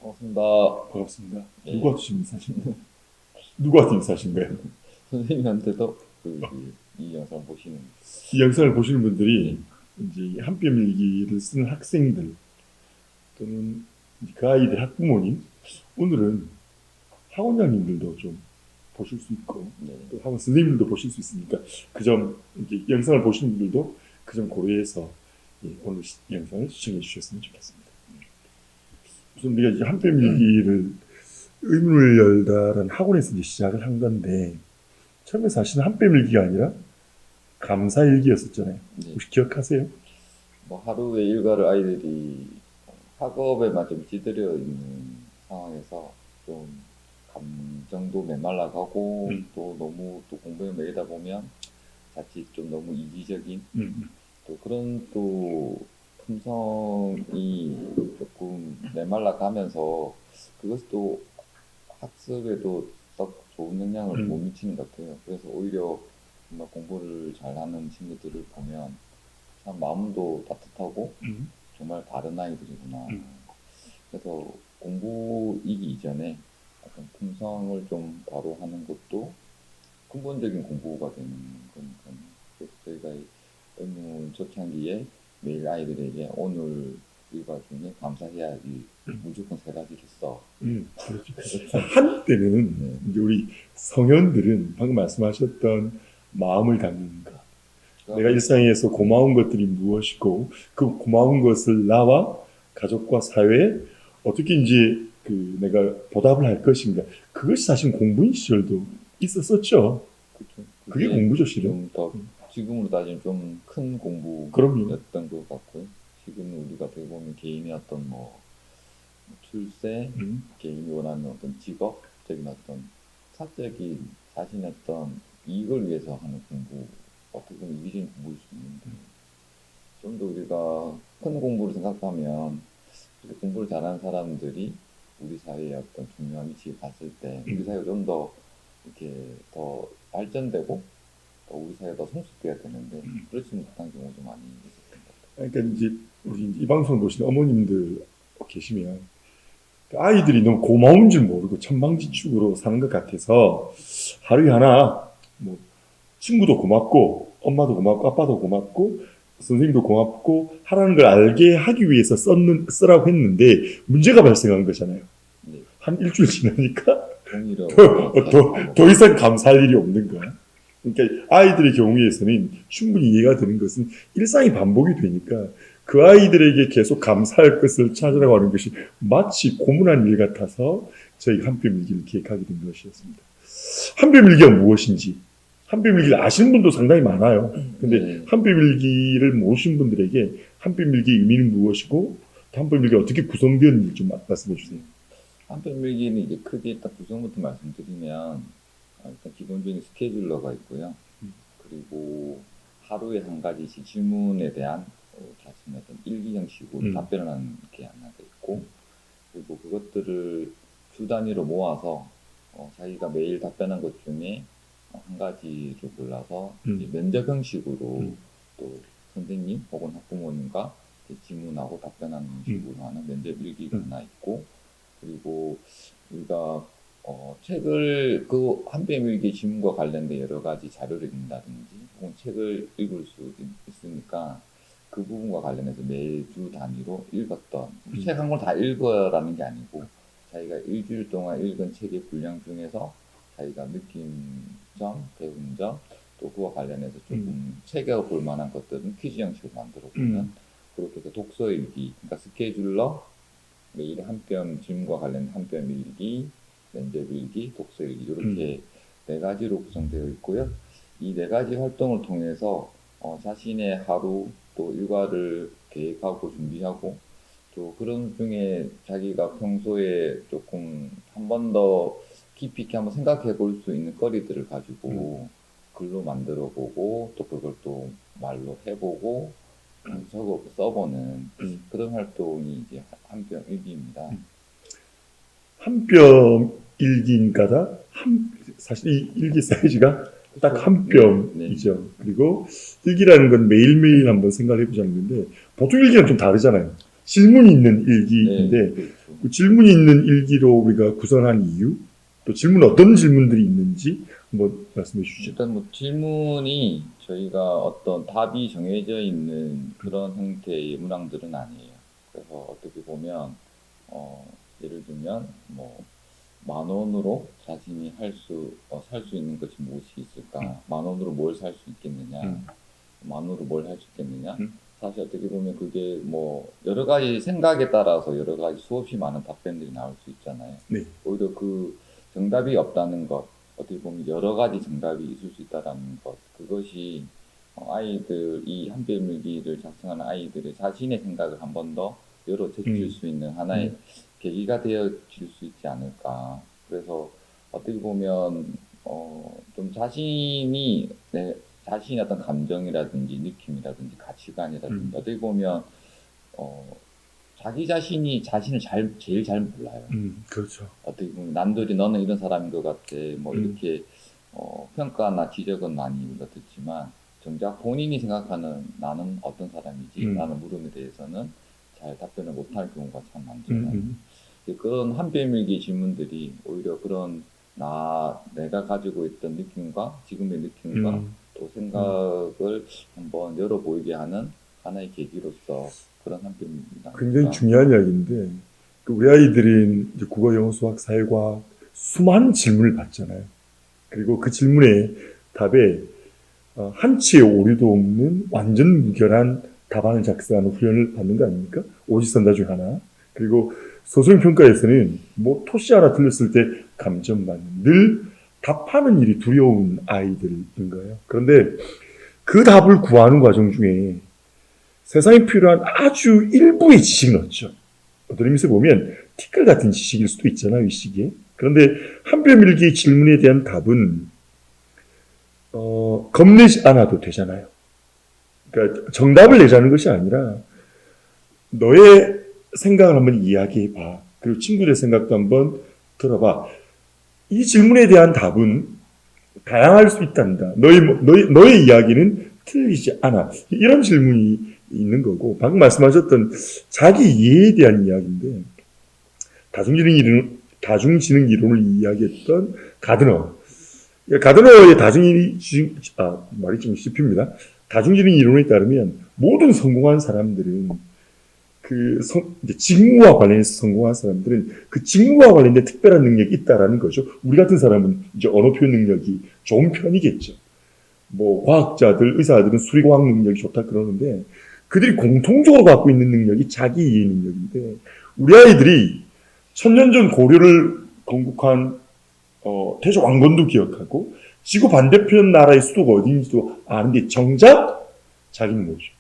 반갑습니다. 반갑습니다. 예. 누구한테 인사하신가요? 누구한테 인사하신가요? 선생님한테도 이 영상 보시는 이 영상을 보시는 분들이 예. 이제 한뼘 일기를 쓰는 학생들 또는 이제 그 아이들 학부모님, 오늘은 학원장님들도 좀 보실 수 있고 네. 또 학원 선생님들도 보실 수 있으니까 그 점 이제 영상을 보시는 분들도 그 점 고려해서 오늘 영상을 시청해 주셨으면 좋겠습니다. 우선 우리가 이제 한뼘 일기를 의문을 열다라는 학원에서 이제 시작을 한 건데 처음에 사실은 한뼘 일기가 아니라 감사 일기였었잖아요. 네. 혹시 기억하세요? 뭐 하루의 일과를 아이들이 학업에만 좀 찌들여 있는 상황에서 좀 감정도 메말라가고 또 너무 또 공부에 매이다 보면 자칫 좀 너무 이기적인 또 그런 또 품성이 조금 메말라가면서 그것이 또 학습에도 썩 좋은 영향을 못 미치는 것 같아요. 그래서 오히려 정말 공부를 잘하는 친구들을 보면 참 마음도 따뜻하고 정말 다른 아이들이구나. 그래서 공부이기 이전에 어떤 품성을 좀 바로 하는 것도 근본적인 공부가 되는 거니까요. 그래서 저희가 이 의문 초창기에 매일 아이들에게 오늘 일과 중에 감사해야 할 일 무조건 세 가지를 써. 그렇죠. 한때는 네. 이제 우리 성현들은 방금 말씀하셨던 마음을 담는 것, 내가 일상에서 고마운 것들이 무엇이고 그 고마운 것을 나와 가족과 사회에 어떻게 이제 그 내가 보답을 할 것인가, 그것이 사실 공부인 시절도 있었었죠. 그쵸. 그게 공부죠, 실은. 좀더 지금으로 따지면 좀 큰 그럼요. 공부였던 것 같고요. 지금은 우리가 어떻게 보면 개인의 어떤 뭐 출세, 개인이 원하는 어떤 직업적인 어떤 사적인 자신의 어떤 이익을 위해서 하는 공부, 어떻게 보면 이기적인 공부일 수 있는데 좀 더 우리가 큰 공부를 생각하면 공부를 잘하는 사람들이 우리 사회의 어떤 중요한 위치에 갔을 때 우리 사회가 좀 더 이렇게 더 발전되고 또 우리 사회가 더 성숙돼야 되는데 그렇지 못한 경우도 많이 있었던 것 같아요. 그러니까 이제 우리 이 방송을 보시는 어머님들 계시면 아이들이 너무 고마운 줄 모르고 천방지축으로 사는 것 같아서 하루에 하나 뭐 친구도 고맙고 엄마도 고맙고 아빠도 고맙고 선생님도 고맙고 하라는 걸 알게 하기 위해서 쓰라고 했는데 문제가 발생한 거잖아요. 네. 한 일주일 지나니까 동의를 더 이상 감사할 일이 없는 거야. 그러니까 아이들의 경우에서는 충분히 이해가 되는 것은 일상이 반복이 되니까 그 아이들에게 계속 감사할 것을 찾으라고 하는 것이 마치 고문한 일 같아서 저희가 한뼘 일기를 기획하게 된 것이었습니다. 한뼘 일기가 무엇인지 한뼘 일기를 아시는 분도 상당히 많아요. 근데 한뼘 일기를 모르신 분들에게 한뼘 일기의 의미는 무엇이고 한뼘 일기가 어떻게 구성되었는지 좀 말씀해 주세요. 한뼘 일기는 이제 크게 딱 구성부터 말씀드리면 일단 기본적인 스케줄러가 있고요. 그리고 하루에 한 가지씩 질문에 대한 자신의 어떤 일기 형식으로 답변을 하는 게 하나 있고, 그리고 그것들을 주 단위로 모아서 자기가 매일 답변한 것 중에 한 가지를 골라서 이제 면접 형식으로 또 선생님 혹은 학부모님과 질문하고 답변하는 식으로 하는 면접 일기가 하나 있고, 그리고 우리가 책을 그 한뼘 일기 질문과 관련된 여러 가지 자료를 읽는다든지 혹은 책을 읽을 수 있으니까 그 부분과 관련해서 매일 주 단위로 읽었던 책 한 권 다 읽어라는 게 아니고 자기가 일주일 동안 읽은 책의 분량 중에서 자기가 느낀 점, 배운 점, 또 그와 관련해서 조금 책에 볼 만한 것들은 퀴즈 형식으로 만들어 보면 그렇게 해서 독서 일기, 그러니까 스케줄러, 매일 한뼘 질문과 관련된 한뼘 일기, 면접 일기, 독서 일기 이렇게 네 가지로 구성되어 있고요. 이 네 가지 활동을 통해서 자신의 하루 또 일과를 계획하고 준비하고 또 그런 중에 자기가 평소에 조금 한 번 더 깊이 있게 한번 생각해 볼 수 있는 거리들을 가지고 글로 만들어 보고 또 그걸 또 말로 해보고 적어 써보는 그런 활동이 이제 한뼘 일기입니다. 한뼘 일기인가다? 사실 이 일기 사이즈가 딱 한 뼘이죠. 그리고 일기라는 건 매일매일 한번 생각을 해보자는 건데 보통 일기랑 좀 다르잖아요. 질문이 있는 일기인데 그 질문이 있는 일기로 우리가 구성한 이유, 또 질문 어떤 질문들이 있는지 한번 말씀해 주시죠. 일단 뭐 질문이 저희가 어떤 답이 정해져 있는 그런 형태의 문항들은 아니에요. 그래서 어떻게 보면 예를 들면 뭐 10,000원으로 자신이 살 수 있는 것이 무엇이 있을까? 10,000원으로 뭘 살 수 있겠느냐? 10,000원으로 뭘 할 수 있겠느냐? 사실 어떻게 보면 그게 뭐 여러 가지 생각에 따라서 여러 가지 수없이 많은 답변들이 나올 수 있잖아요. 네. 오히려 그 정답이 없다는 것, 어떻게 보면 여러 가지 정답이 있을 수 있다는 것, 그것이 아이들, 이 한별물기를 작성하는 아이들의 자신의 생각을 한 번 더 열어 제칠 수 있는 하나의 계기가 되어질 수 있지 않을까. 그래서 어떻게 보면 좀 자신의 어떤 감정이라든지 느낌이라든지 가치관이라든지 어떻게 보면 자기 자신이 자신을 제일 잘 몰라요. 그렇죠. 어떻게 보면 남들이 너는 이런 사람인 것 같아. 뭐 이렇게 평가나 지적은 많이 듣지만 정작 본인이 생각하는 나는 어떤 사람이지 라는 물음에 대해서는 잘 답변을 못할 경우가 참 많잖아요. 그런 한별밀기 질문들이 오히려 그런 내가 가지고 있던 느낌과 지금의 느낌과 또 생각을 한번 열어 보이게 하는 하나의 계기로서 그런 한별밀기입니다. 굉장히 중요한 이야기인데 우리 아이들은 이제 국어, 영어, 수학, 사회과학 수많은 질문을 받잖아요. 그리고 그 질문의 답에 한치의 오류도 없는 완전 무결한 답안을 작성하는 훈련을 받는 거 아닙니까? 오지선다 중 하나. 그리고 소설평가에서는 뭐 토시 하나 틀렸을 때 감점받는, 늘 답하는 일이 두려운 아이들인 거예요. 그런데 그 답을 구하는 과정 중에 세상에 필요한 아주 일부의 지식은 없죠. 어떤 의미에서 보면 티끌 같은 지식일 수도 있잖아요, 이 시기에. 그런데 한별밀기의 질문에 대한 답은 겁내지 않아도 되잖아요. 그러니까 정답을 내자는 것이 아니라 너의 생각을 한번 이야기해봐. 그리고 친구들의 생각도 한번 들어봐. 이 질문에 대한 답은 다양할 수 있단다. 너의 이야기는 틀리지 않아. 이런 질문이 있는 거고, 방금 말씀하셨던 자기 이해에 대한 이야기인데, 다중지능 이론을 이야기했던 가드너의 말이 좀 씹힙니다. 다중지능 이론에 따르면 모든 성공한 사람들은 직무와 관련해서 성공한 사람들은 그 직무와 관련된 특별한 능력이 있다라는 거죠. 우리 같은 사람은 이제 언어 표현 능력이 좋은 편이겠죠. 뭐 과학자들, 의사들은 수리과학 능력이 좋다 그러는데 그들이 공통적으로 갖고 있는 능력이 자기 이해 능력인데 우리 아이들이 천년 전 고려를 건국한 태조 왕건도 기억하고 지구 반대편 나라의 수도가 어디인지도 아는데 정작 자기는 모르죠.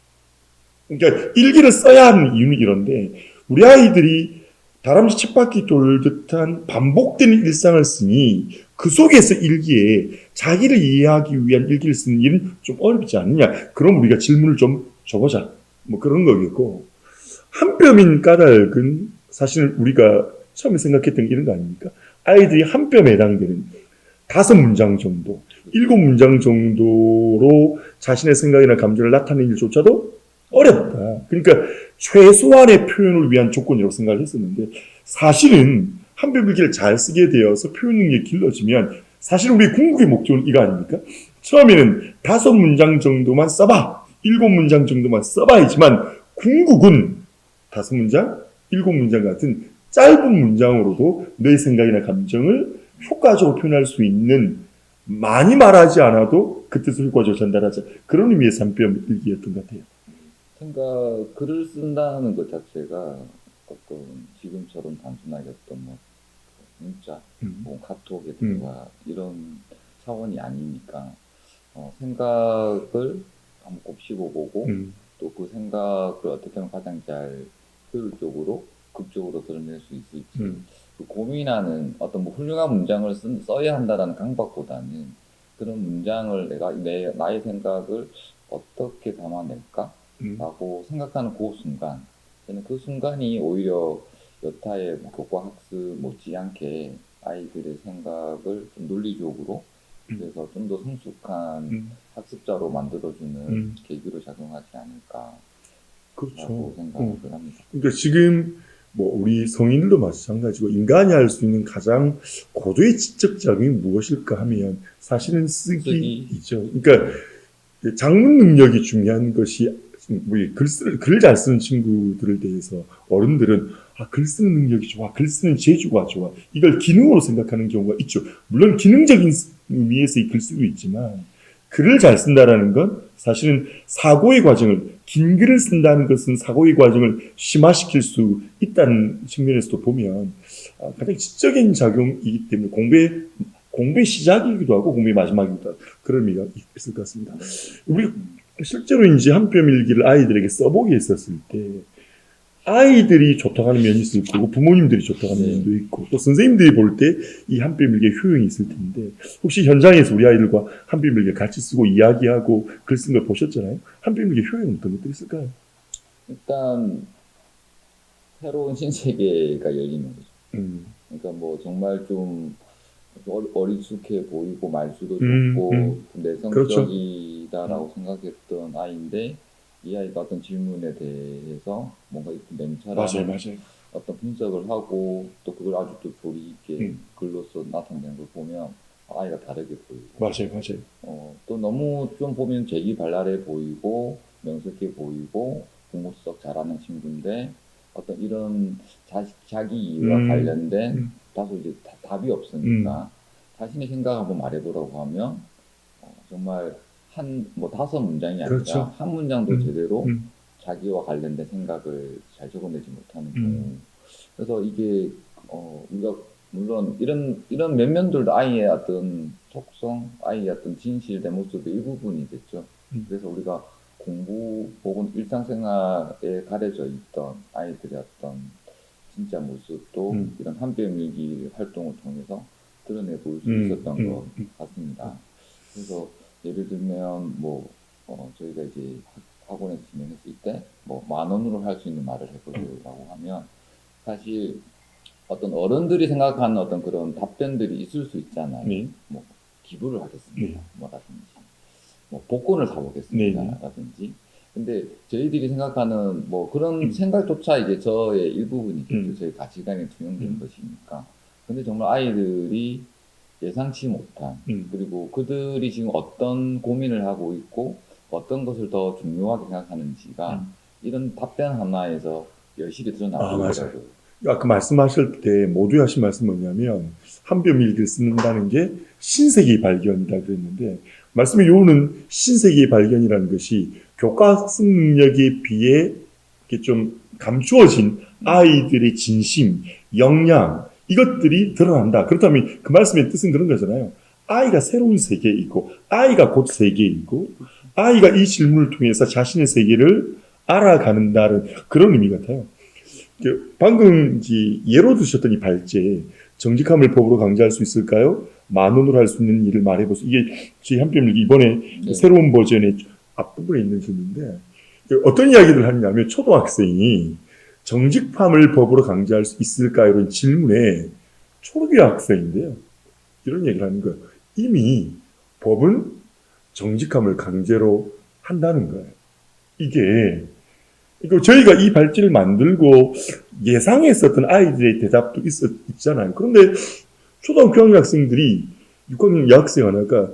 그러니까 일기를 써야 하는 이유는 이런데 우리 아이들이 다람쥐 쳇바퀴 돌듯한 반복되는 일상을 쓰니 그 속에서 일기에 자기를 이해하기 위한 일기를 쓰는 일은 좀 어렵지 않느냐. 그럼 우리가 질문을 좀 줘보자. 뭐 그런 거겠고 한 뼘인 까닭은 사실 우리가 처음에 생각했던 이런 거 아닙니까? 아이들이 한 뼘에 해당되는 5문장 정도, 7문장 정도로 자신의 생각이나 감정을 나타내는 일조차도 어렵다. 그러니까 최소한의 표현을 위한 조건이라고 생각을 했었는데 사실은 한별밀기를 잘 쓰게 되어서 표현 능력이 길러지면 사실 우리의 궁극의 목적은 이거 아닙니까? 처음에는 5문장 정도만 써봐. 7문장 정도만 써봐야지만 궁극은 5문장, 7문장 같은 짧은 문장으로도 내 생각이나 감정을 효과적으로 표현할 수 있는 많이 말하지 않아도 그 뜻을 효과적으로 전달하자. 그런 의미에서 한별밀기였던 것 같아요. 그러니까 글을 쓴다는 것 자체가 어떤 지금처럼 단순하게 어떤 뭐 문자, 뭐 카톡이라든가 이런 차원이 아니니까 생각을 한번 곱씹어보고 또 그 생각을 어떻게 하면 가장 잘 효율적으로 극적으로 드러낼 수 있을지 그 고민하는 어떤 뭐 훌륭한 문장을 써야 한다라는 강박보다는 그런 문장을 나의 생각을 어떻게 담아낼까? 라고 생각하는 그 순간, 저는 그 순간이 오히려 여타의 교과 학습 못지않게 아이들의 생각을 좀 논리적으로 그래서 좀 더 성숙한 학습자로 만들어주는 계기로 작용하지 않을까. 그렇죠. 라고 생각을 합니다. 그러니까 지금 뭐 우리 성인들도 마찬가지고 인간이 할 수 있는 가장 고도의 지적 자금이 무엇일까 하면 사실은 쓰기이죠. 그러니까 작문 능력이 중요한 것이 글 잘 쓰는 친구들을 대해서 어른들은 글 쓰는 능력이 좋아, 글 쓰는 재주가 좋아 이걸 기능으로 생각하는 경우가 있죠. 물론 기능적인 의미에서 이 글쓰기도 있지만 글을 잘 쓴다라는 건 사실은 사고의 과정을 긴 글을 쓴다는 것은 사고의 과정을 심화시킬 수 있다는 측면에서도 보면 가장 지적인 작용이기 때문에 공부의 시작이기도 하고 공부의 마지막이기도 하고 그런 의미가 있을 것 같습니다. 우리 실제로 이제 한 뼘 일기를 아이들에게 써보게 했었을 때 아이들이 좋다고 하는 면이 있을 거고 부모님들이 좋다고 하는 면도 있고 또 선생님들이 볼 때 이 한 뼘 일기의 효용이 있을 텐데 혹시 현장에서 우리 아이들과 한 뼘 일기 같이 쓰고 이야기하고 글 쓴 걸 보셨잖아요. 한 뼘 일기 효용은 어떤 것들이 있을까요? 일단 새로운 신세계가 열리는 거죠. 그러니까 뭐 정말 좀 어리숙해 보이고 말수도 좋고 좀 내성적이다라고 생각했던 아이인데 이 아이가 어떤 질문에 대해서 뭔가 냉철한 맞아요. 어떤 분석을 하고 또 그걸 아주 또 조리 있게 글로써 나타내는 걸 보면 아이가 다르게 보이고 맞아요. 또 너무 좀 보면 재기발랄해 보이고 명석해 보이고 공부수석 잘하는 친구인데 어떤 이런 자기 이유와 관련된 다소 이제 답이 없으니까 자신의 생각 한번 말해보라고 하면 정말 뭐 5문장이 아니라 그렇죠. 한 문장도 제대로 자기와 관련된 생각을 잘 적어내지 못하는 경우. 그래서 이게 우리가 물론 이런 면면들도 아이의 어떤 속성, 아이의 어떤 진실된 모습의 일부분이겠죠. 그래서 우리가 공부 혹은 일상생활에 가려져 있던 아이들의 어떤 진짜 모습도 이런 한 뼘 일기 활동을 통해서 드러내 보일 수 있었던 것 같습니다. 그래서 예를 들면 저희가 이제 학원에서 진행했을 때 뭐 10,000원으로 할 수 있는 말을 해보려고 하면 사실 어떤 어른들이 생각하는 어떤 그런 답변들이 있을 수 있잖아요. 뭐 기부를 하겠습니다. 뭐라든지 뭐 복권을 사보겠습니다. 라든지. 근데 저희들이 생각하는 뭐 그런 생각조차 이제 저의 일부분이겠죠. 저희 가치관에 투영된 것이니까. 근데 정말 아이들이 예상치 못한 그리고 그들이 지금 어떤 고민을 하고 있고 어떤 것을 더 중요하게 생각하는지가 이런 답변 하나에서 여실히 드러나더라고요. 아까 말씀하실 때 모두 하신 말씀은 뭐냐면 한 뼘 일기를 쓰는다는 게 신세계의 발견이다 그랬는데 말씀의 요는 신세계의 발견이라는 것이 교과학 능력에 비해 이렇게 좀 감추어진 아이들의 진심, 역량 이것들이 드러난다. 그렇다면 그 말씀의 뜻은 그런 거잖아요. 아이가 새로운 세계에 있고 아이가 곧 세계에 있고 아이가 이 질문을 통해서 자신의 세계를 알아가는다는 그런 의미 같아요. 방금 예로 드셨던 이 발제 정직함을 법으로 강제할 수 있을까요? 10,000원으로 할 수 있는 일을 말해보세요. 이게 저희 한 뼘 일기 이번에 새로운 버전의 앞부분에 있는 질문인데 어떤 이야기를 하느냐면 초등학생이 정직함을 법으로 강제할 수 있을까요? 이런 질문에 초등학교 학생인데요. 이런 얘기를 하는 거예요. 이미 법은 정직함을 강제로 한다는 거예요. 이게 저희가 이 발제를 만들고 예상했었던 아이들의 대답도 있잖아요. 그런데 초등학교 학생들이 6학년 여학생 하나가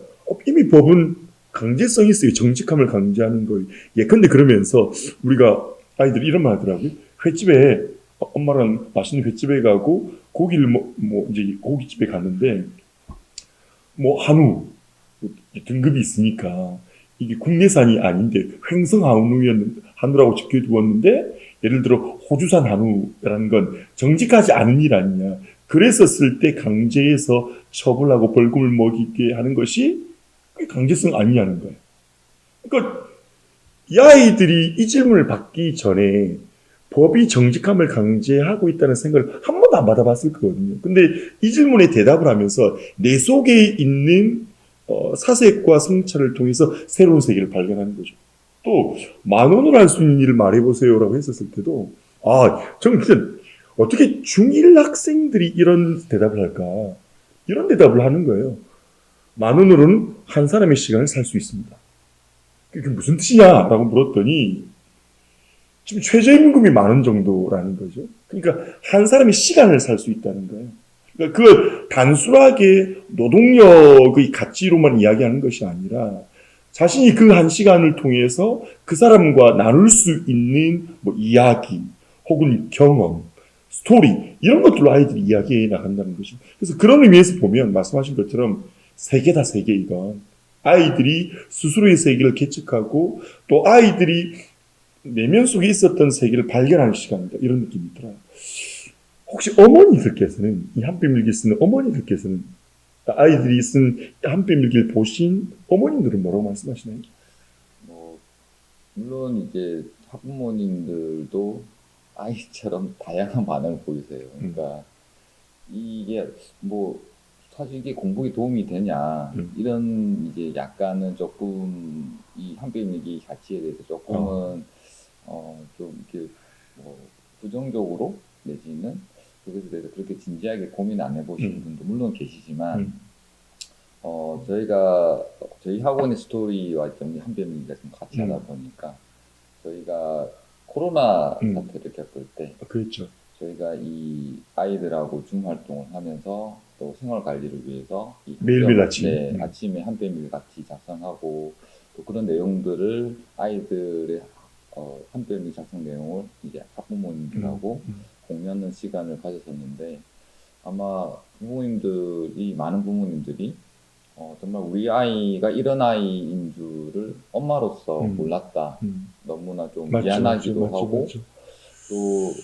이미 법은 강제성이 있어요. 정직함을 강제하는 거. 예컨대 그러면서 우리가 아이들이 이런 말 하더라고요. 횟집에 엄마랑 맛있는 횟집에 가고 고기를 이제 고깃집에 갔는데 한우 등급이 있으니까 이게 국내산이 아닌데 횡성 한우라고 적혀두었는데 예를 들어 호주산 한우라는 건 정직하지 않은 일 아니냐. 그랬었을 때 강제해서 처벌하고 벌금을 먹이게 하는 것이 강제성 아니냐는 거예요. 그러니까 이 아이들이 이 질문을 받기 전에 법이 정직함을 강제하고 있다는 생각을 한 번도 안 받아봤을 거거든요. 근데 이 질문에 대답을 하면서 내 속에 있는 사색과 성찰을 통해서 새로운 세계를 발견하는 거죠. 또 10,000원으로 할 수 있는 일을 말해보세요라고 했었을 때도 저는 진짜 어떻게 중1 학생들이 이런 대답을 할까? 이런 대답을 하는 거예요. 10,000원으로는 한 사람의 시간을 살 수 있습니다. 그게 무슨 뜻이냐? 라고 물었더니 지금 최저임금이 10,000원 정도라는 거죠. 그러니까 한 사람이 시간을 살 수 있다는 거예요. 그러니까 그걸 단순하게 노동력의 가치로만 이야기하는 것이 아니라 자신이 그 한 시간을 통해서 그 사람과 나눌 수 있는 뭐 이야기 혹은 경험, 스토리 이런 것들로 아이들이 이야기해 나간다는 것이죠. 그래서 그런 의미에서 보면 말씀하신 것처럼 세계다 세계 이건 아이들이 스스로의 세계를 개척하고 또 아이들이 내면 속에 있었던 세계를 발견하는 시간이다 이런 느낌이 들어요. 혹시 어머니들께서는 이 한뼘일기 쓰는 어머니들께서는 아이들이 쓴 한뼘일기를 보신 어머님들은 뭐라고 말씀하시나요? 뭐 물론 이제 학부모님들도 아이처럼 다양한 반응을 보이세요. 그러니까 이게 뭐 사실 이게 공부에 도움이 되냐 이런 이제 약간은 조금 이 한뼘일기 가치에 대해서 조금은 좀 이렇게 뭐 부정적으로 내지는 그것에 대해서 그렇게 진지하게 고민 안 해보시는 분도 물론 계시지만 저희가 저희 학원의 스토리와 좀 한뼘일기가 좀 같이 하다 보니까 저희가 코로나 사태를 겪을 때 그렇죠. 저희가 이 아이들하고 줌 활동을 하면서 또 생활 관리를 위해서 매일매일 아침 아침에 한뼘일 같이 작성하고 또 그런 내용들을 아이들의 한뼘일 작성 내용을 이제 학부모님들하고 공유하는 시간을 가졌었는데 아마 부모님들이 많은 부모님들이 정말 우리 아이가 이런 아이인 줄을 엄마로서 몰랐다. 너무나 좀 미안하기도 하고 또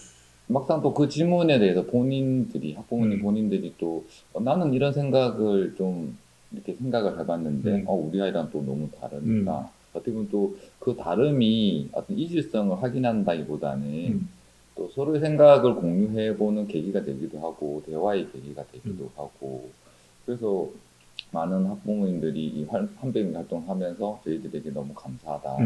막상 또 그 질문에 대해서 본인들이 학부모님 본인들이 또 나는 이런 생각을 좀 이렇게 생각을 해봤는데 우리 아이랑 또 너무 다르니까 어떻게 보면 또 그 다름이 어떤 이질성을 확인한다기보다는 또 서로의 생각을 공유해보는 계기가 되기도 하고 대화의 계기가 되기도 하고 그래서 많은 학부모님들이 이 한뼘일 활동하면서 저희들에게 너무 감사하다.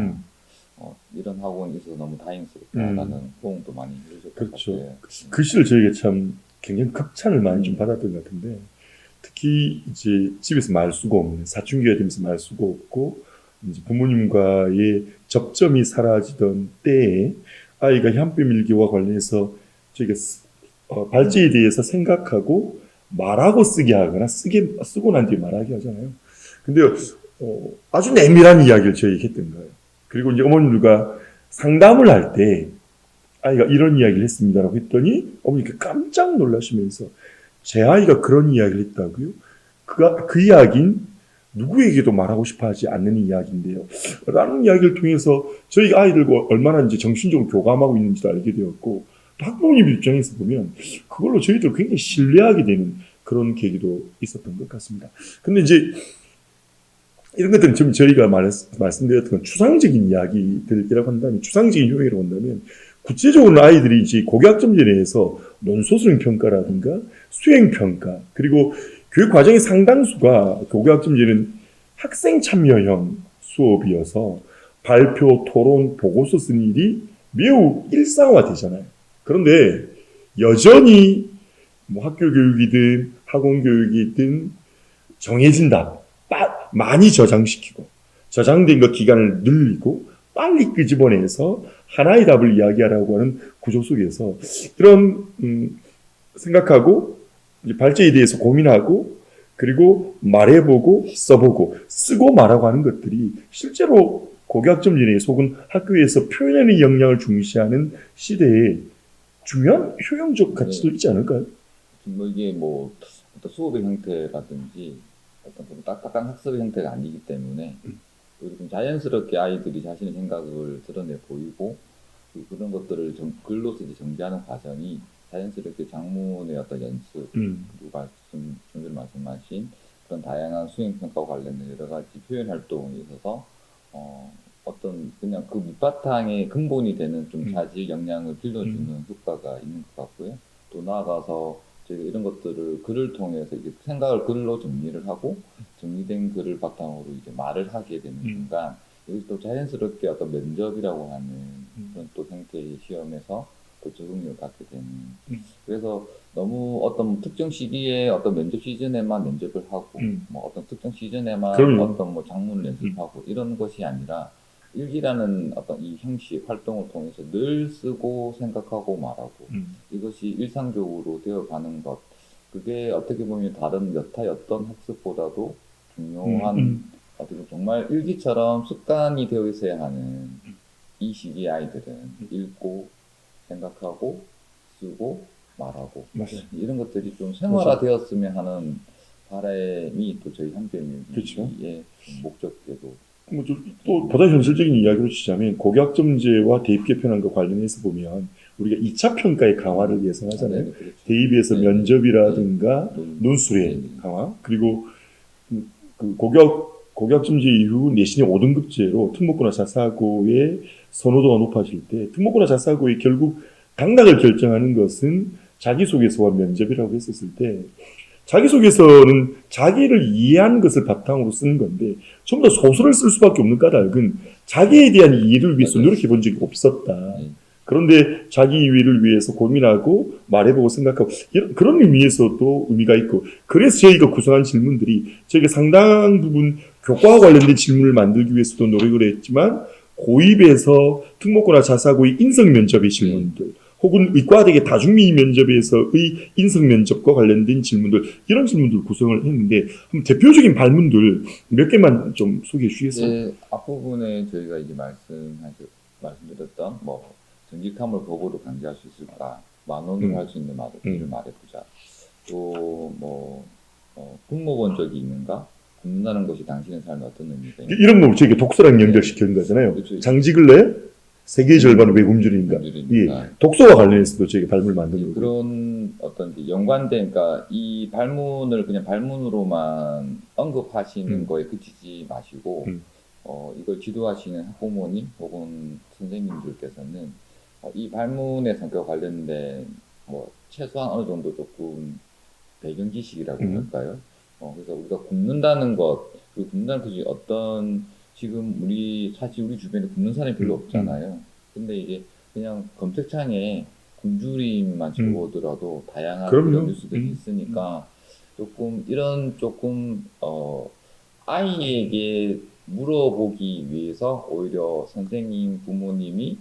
이런 학원이 있어서 너무 다행스럽다라는 호응도 많이 해주셨던 그렇죠. 것 같아요. 글씨를 저희가 참 굉장히 극찬을 많이 좀 받았던 것 같은데 특히 이제 집에서 말 수가 없는 사춘기가 되면서 말 수가 없고 이제 부모님과의 접점이 사라지던 때에 아이가 한뼘일기와 관련해서 저희가 발제에 대해서 생각하고 말하고 쓰게 하거나 쓰고 난 뒤에 말하게 하잖아요. 근데 아주 내밀한 이야기를 저희에게 했던 거예요. 그리고 이제 어머님들과 상담을 할 때 아이가 이런 이야기를 했습니다라고 했더니 어머니가 깜짝 놀라시면서 제 아이가 그런 이야기를 했다고요? 그 이야기는 누구에게도 말하고 싶어 하지 않는 이야기인데요. 라는 이야기를 통해서 저희 아이들과 얼마나 이제 정신적으로 교감하고 있는지도 알게 되었고 또 학부모님 입장에서 보면 그걸로 저희들 굉장히 신뢰하게 되는 그런 계기도 있었던 것 같습니다. 근데 이제 이런 것들은 지금 저희가 말씀드렸던 건 추상적인 이야기들이라고 한다면 추상적인 효용이라고 한다면 구체적으로는 아이들이 이제 고교학점제에 대해서 논소수능 평가라든가 수행 평가 그리고 교육 과정의 상당수가 고교학점제는 학생 참여형 수업이어서 발표, 토론, 보고서 쓰는 일이 매우 일상화되잖아요. 그런데 여전히 뭐 학교 교육이든 학원 교육이든 정해진 답 많이 저장시키고 저장된 것 기간을 늘리고 빨리 끄집어내서 하나의 답을 이야기하라고 하는 구조 속에서 이런 생각하고 발제에 대해서 고민하고 그리고 말해보고 써보고 쓰고 말하고 하는 것들이 실제로 고교학점제에 속은 학교에서 표현의 역량을 중시하는 시대에 중요한 효용적 가치도 있지 않을까요? 뭐 이게 뭐 어떤 수업의 형태라든지 어떤 좀 딱딱한 학습의 형태가 아니기 때문에 좀 자연스럽게 아이들이 자신의 생각을 드러내 보이고 그런 것들을 글로서 이제 정리하는 과정이 자연스럽게 장문의 어떤 연습 그리고 좀 전에 말씀하신 그런 다양한 수행평가와 관련된 여러 가지 표현 활동에 있어서 어떤 그냥 그 밑바탕의 근본이 되는 좀 자질 역량을 길러주는 효과가 있는 것 같고요. 또 나아가서 저희가 이런 것들을 글을 통해서 이제 생각을 글로 정리를 하고 정리된 글을 바탕으로 이제 말을 하게 되는 순간 여기 또 자연스럽게 어떤 면접이라고 하는 그런 또 형태의 시험에서 또 적응력을 갖게 되는 그래서 너무 어떤 특정 시기에 어떤 면접 시즌에만 면접을 하고 뭐 어떤 특정 시즌에만 그럼요. 어떤 뭐 장문을 연습하고 이런 것이 아니라 일기라는 어떤 이 형식 활동을 통해서 늘 쓰고 생각하고 말하고 이것이 일상적으로 되어가는 것 그게 어떻게 보면 다른 여타 어떤 학습보다도 중요한 어떻게 보면 정말 일기처럼 습관이 되어 있어야 하는 이 시기 아이들은 읽고 생각하고 쓰고 말하고 맞습니다. 이런 것들이 좀 생활화되었으면 하는 바람이 또 저희 그렇죠. 한편의 목적대로 또 보다 현실적인 이야기로 치자면 고교학점제와 대입 개편안과 관련해서 보면 우리가 2차 평가의 강화를 예상하잖아요. 네, 그렇죠. 대입에서 네, 면접이라든가 네, 논술의 네. 강화 그리고 그 고교학점제 이후 내신의 5등급제로 특목고나 자사고의 선호도가 높아질 때 특목고나 자사고의 결국 당락을 결정하는 것은 자기소개서와 면접이라고 했었을 때 자기소개서는 자기를 이해하는 것을 바탕으로 쓰는 건데 전부 다 소설을 쓸 수밖에 없는 까닭은 자기에 대한 이해를 위해서 맞아요. 노력해 본 적이 없었다. 네. 그런데 자기 이해를 위해서 고민하고 말해보고 생각하고 그런 의미에서도 의미가 있고 그래서 저희가 구성한 질문들이 저희가 상당 부분 교과와 관련된 질문을 만들기 위해서도 노력을 했지만 고입에서 특목고나 자사고의 인성면접의 질문들 혹은 의과대계 다중미 면접에서의 인성면접과 관련된 질문들 이런 질문들을 구성을 했는데 대표적인 발문들 몇 개만 좀 소개해 주시겠어요? 네, 앞부분에 저희가 이제 말씀드렸던 뭐 정직함을 법으로 강제할 수 있을까? 만원으로 할 수 있는 말을 말해보자. 또 뭐 공무원 적이 있는가? 굶는다는 것이 당신의 삶에 어떤 의미가 있는가? 이런 거 저희가 독서랑 연결시키는 거잖아요. 그렇죠. 장지글레 세계의 절반은 왜 굶주린가? 예, 독서와 관련해서도 저희가 발문을 만든 거고. 그런 어떤 연관된, 그러니까 이 발문을 그냥 발문으로만 언급하시는 거에 그치지 마시고, 이걸 지도하시는 학부모님 혹은 선생님들께서는 이 발문의 성격과 관련된 뭐 최소한 어느 정도 조금 배경 지식이라고 할까요? 그래서 우리가 굶는다는 것, 그 굶는다는 것이 어떤 지금 사실 우리 주변에 굶는 사람이 별로 없잖아요. 근데 이게 그냥 검색창에 굶주림만 적어더라도 다양한 그런 뉴스들이 있으니까 조금 아이에게 물어보기 위해서 오히려 선생님, 부모님이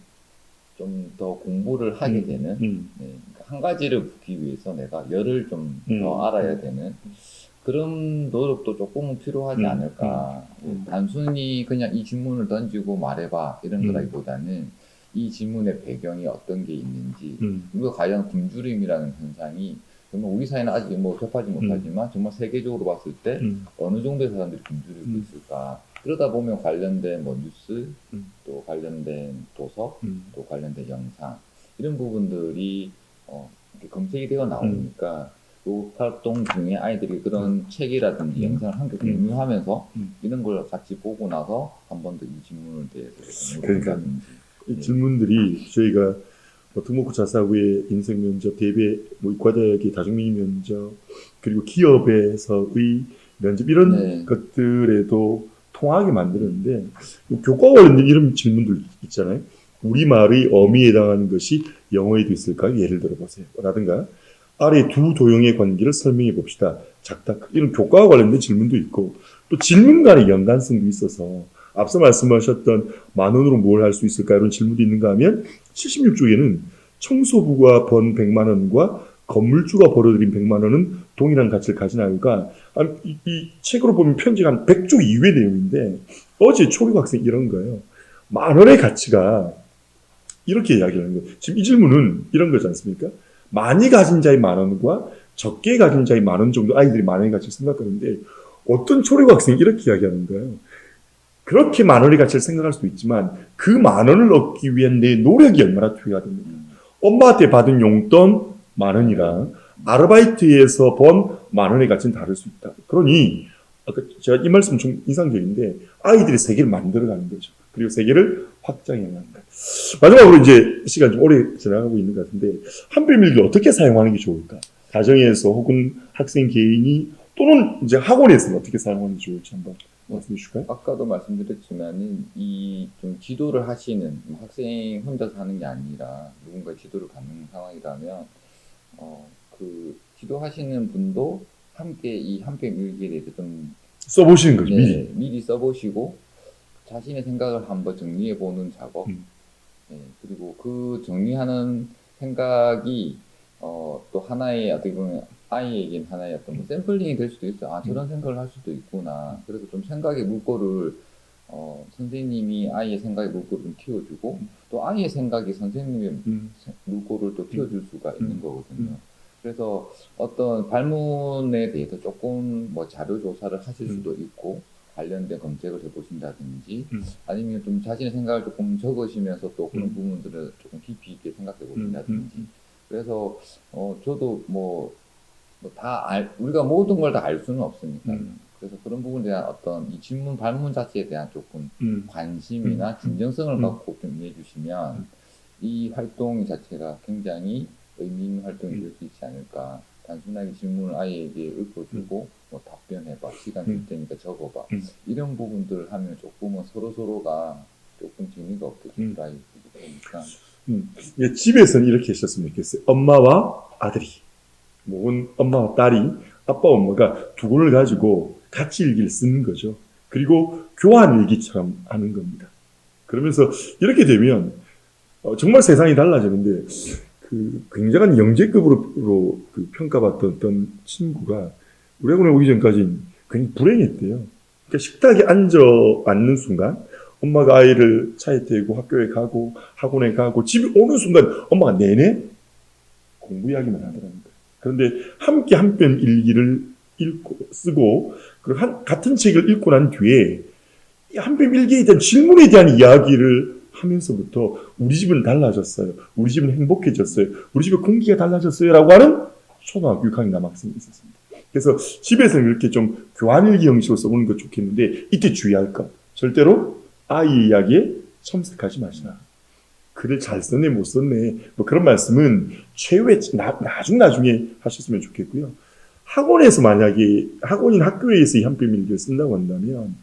좀 더 공부를 하게 되는 네, 한 가지를 보기 위해서 내가 열을 좀 더 알아야 되는 그런 노력도 조금은 필요하지 않을까. 단순히 그냥 이 질문을 던지고 말해봐 이런 거라기보다는 이 질문의 배경이 어떤 게 있는지 우리가 과연 굶주림이라는 현상이 정말 우리 사회는 아직 뭐 접하지 못하지만 정말 세계적으로 봤을 때 어느 정도의 사람들이 굶주리고 있을까. 그러다 보면 관련된 뭐 뉴스, 또 관련된 도서, 또 관련된 영상 이런 부분들이 이렇게 검색이 되어 나오니까 또 활동 중에 아이들이 그런 책이라든지 영상을 함께 공유하면서 이런 걸 같이 보고 나서 한 번 더 이 질문에 대해서 그러니까 이 네. 질문들이 저희가 뭐 특목고 자사고의 인생 면접, 대외 뭐 의과대학의 다중미 면접, 그리고 기업에서의 면접 이런 네. 것들에도 통하게 만드는데 교과와 관련된 이런 질문들 있잖아요. 우리말의 어미에 해당하는 것이 영어에도 있을까요? 예를 들어 보세요. 라든가 아래 두 도형의 관계를 설명해 봅시다. 작다. 이런 교과와 관련된 질문도 있고 또 질문 간의 연관성도 있어서 앞서 말씀하셨던 만 원으로 뭘 할 수 있을까 이런 질문도 있는가 하면 76쪽에는 청소부가 번 100만 원과 건물주가 벌어들인 100만 원은 동일한 가치를 가지나요가 이 책으로 보면 편지가 한 100쪽 이후의 내용인데 어제 초급 학생 이런 거예요. 만 원의 가치가 이렇게 이야기하는 거예요. 지금 이 질문은 이런 거지 않습니까? 많이 가진 자의 만 원과 적게 가진 자의 만 원 정도 아이들이 만 원의 가치를 생각하는데 어떤 초급 학생이 이렇게 이야기하는 거예요. 그렇게 만 원의 가치를 생각할 수도 있지만 그 만 원을 얻기 위한 내 노력이 얼마나 투여가 됩니까? 엄마한테 받은 용돈 만 원이랑 아르바이트에서 번 만 원의 가치는 다를 수 있다. 그러니 아까 제가 이 말씀 좀 인상적인데 아이들이 세계를 만들어가는 거죠. 그리고 세계를 확장해 나가는 거예요. 마지막으로 이제 시간 좀 오래 지나가고 있는 것 같은데 한필밀기 어떻게 사용하는 게 좋을까? 가정에서 혹은 학생 개인이 또는 이제 학원에서는 어떻게 사용하는 게 좋을지 한번 말씀해 주실까요? 아까도 말씀드렸지만은 이 좀 지도를 하시는 학생 혼자서 하는 게 아니라 누군가 지도를 받는 상황이라면 그 지도하시는 분도 함께 이 한편 일기에 대해서 좀 써보시는 거죠. 네, 미리 써보시고 자신의 생각을 한번 정리해 보는 작업. 음. 예, 그리고 그 정리하는 생각이 또 하나의 어떻게 보면 아이에겐 하나의 어떤 뭐 샘플링이 될 수도 있어요. 아, 저런 생각을 할 수도 있구나. 그래서 좀 생각의 물꼬를 선생님이 아이의 생각의 물꼬를 좀 틔워주고 또 아이의 생각이 선생님의 물꼬를 또 틔워줄 수가 있는 거거든요. 그래서 어떤 발문에 대해서 조금 뭐 자료 조사를 하실 수도 있고 관련된 검색을 해보신다든지 아니면 좀 자신의 생각을 조금 적으시면서 또 그런 부분들을 조금 깊이 있게 생각해 보신다든지 그래서 저도 우리가 모든 걸 다 알 수는 없으니까 그래서 그런 부분에 대한 어떤 이 질문 발문 자체에 대한 조금 관심이나 진정성을 갖고 좀 임해 주시면 이 활동 자체가 굉장히 의미 있는 활동이 될 수 있지 않을까. 단순하게 질문을 아이에게 읊어주고 뭐 답변해봐, 시간 줄 테니까 적어봐, 이런 부분들 하면 조금은 서로가 조금 재미가 없게 될 아이들이 되니까 예, 집에서는 이렇게 하셨으면 좋겠어요. 엄마와 아들이, 혹은 엄마와 딸이, 아빠, 엄마가 두 권을 가지고 같이 일기를 쓰는 거죠. 그리고 교환 일기처럼 하는 겁니다. 그러면서 이렇게 되면 정말 세상이 달라지는데 굉장한 영재급으로 평가받던 어떤 친구가 우리 학원에 오기 전까지는 굉장히 불행했대요. 그러니까 식탁에 앉는 순간 엄마가 아이를 차에 태우고 학교에 가고 학원에 가고 집에 오는 순간 엄마가 내내 공부 이야기만 하더라는 거예요. 그런데 함께 한 편 일기를 쓰고 그리고 같은 책을 읽고 난 뒤에 한 편 일기에 대한 질문에 대한 이야기를 하면서부터 우리 집은 달라졌어요. 우리 집은 행복해졌어요. 우리 집의 공기가 달라졌어요. 라고 하는 초등학교 6학년 남학생이 있었습니다. 그래서 집에서는 이렇게 좀 교환일기 형식으로 써보는 거 좋겠는데 이때 주의할 것. 절대로 아이 이야기에 첨삭하지 마시라. 글을 잘 썼네 못 썼네 뭐 그런 말씀은 최후에 나중에 하셨으면 좋겠고요. 학원에서 만약에 학교에서 이 한편 일기를 쓴다고 한다면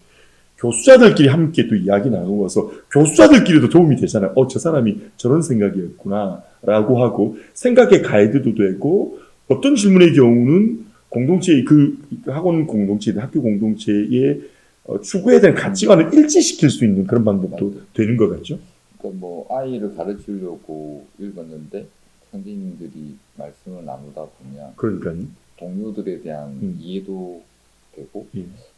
교수자들끼리 함께 또 이야기 나누어서 교수자들끼리도 도움이 되잖아요. 저 사람이 저런 생각이었구나 라고 하고 생각의 가이드도 되고 어떤 질문의 경우는 공동체의 학원 공동체, 학교 공동체의 추구해야 되는 가치관을 일치시킬 수 있는 그런 방법도 되는 것 같죠. 그러니까 뭐 아이를 가르치려고 읽었는데 선생님들이 말씀을 나누다 보면 그러니까요. 동료들에 대한 이해도 되고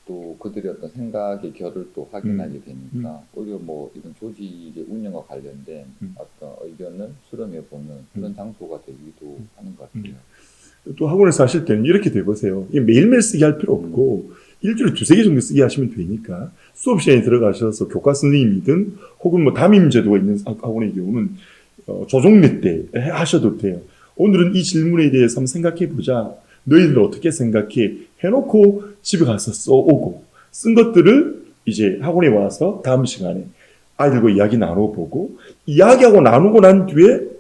또 그들의 어떤 생각의 결을 또 확인하게 되니까 오히려 뭐 이런 조직의 운영과 관련된 어떤 의견을 수렴해보는 그런 장소가 되기도 하는 것 같아요. 또 학원에서 하실 때는 이렇게 돼보세요. 매일매일 쓰게 할 필요 없고 일주일에 2-3개 정도 쓰게 하시면 되니까 수업 시간에 들어가셔서 교과 선생님이든 혹은 뭐 담임 제도가 있는 학원의 경우는 조종례 때 하셔도 돼요. 오늘은 이 질문에 대해서 한번 생각해보자. 너희들 어떻게 생각해? 해놓고 집에 가서 써오고 쓴 것들을 이제 학원에 와서 다음 시간에 아이들과 이야기 나눠보고 이야기하고 나누고 난 뒤에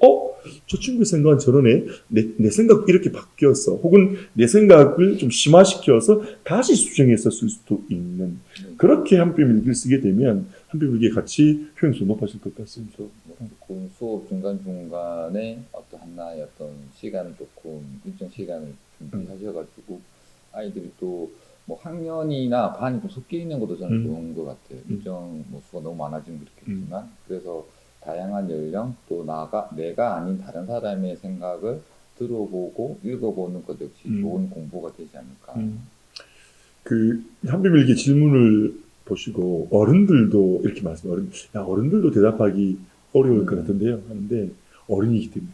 저 친구의 생각은 저러네. 내 생각 이렇게 바뀌었어. 혹은 내 생각을 좀 심화시켜서 다시 수정해서 쓸 수도 있는 그렇게 한뼘 일기를 쓰게 되면 한뼘 일기의 가치 효용성이 높아질 것 같습니다. 조금 수업 중간중간에 하나의 어떤 시간을 조금 일정 시간을 준비하셔가지고 아이들이 또 뭐 학년이나 반이 좀 섞여 있는 것도 저는 좋은 것 같아요. 일정 수가 너무 많아지면 그렇겠지만 그래서 다양한 연령 또 내가 아닌 다른 사람의 생각을 들어보고 읽어보는 것 역시 좋은 공부가 되지 않을까. 한뼘 일기 질문을 보시고 어른들도 이렇게 말씀해요. 어른들도 대답하기 어려울 것 같은데요. 하는데 어른이기 때문에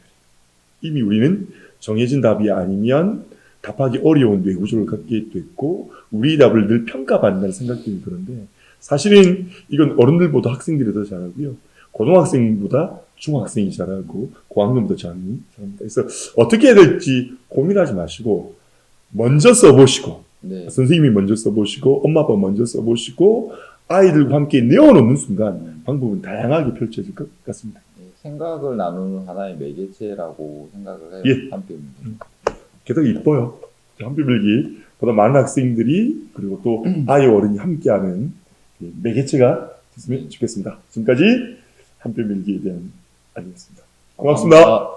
이미 우리는 정해진 답이 아니면 답하기 어려운 뇌구조를 갖게 됐고 우리 답을 늘 평가받는다는 생각들이 그런데 사실은 이건 어른들보다 학생들이 더 잘하고요. 고등학생보다 중학생이 잘하고 고학년보다 잘합니다. 그래서 어떻게 해야 될지 고민하지 마시고 먼저 써보시고 선생님이 먼저 써보시고 엄마 아빠 먼저 써보시고 아이들과 함께 내어놓는 순간 방법은 다양하게 펼쳐질 것 같습니다. 생각을 나누는 하나의 매개체라고 생각을 해요. 한뼘 게다가 이뻐요. 한뼘 일기 보다 많은 학생들이 그리고 또 아이 어른이 함께하는 매개체가 됐으면 좋겠습니다. 지금까지 한뼘 일기에 대한 알이었습니다. 고맙습니다.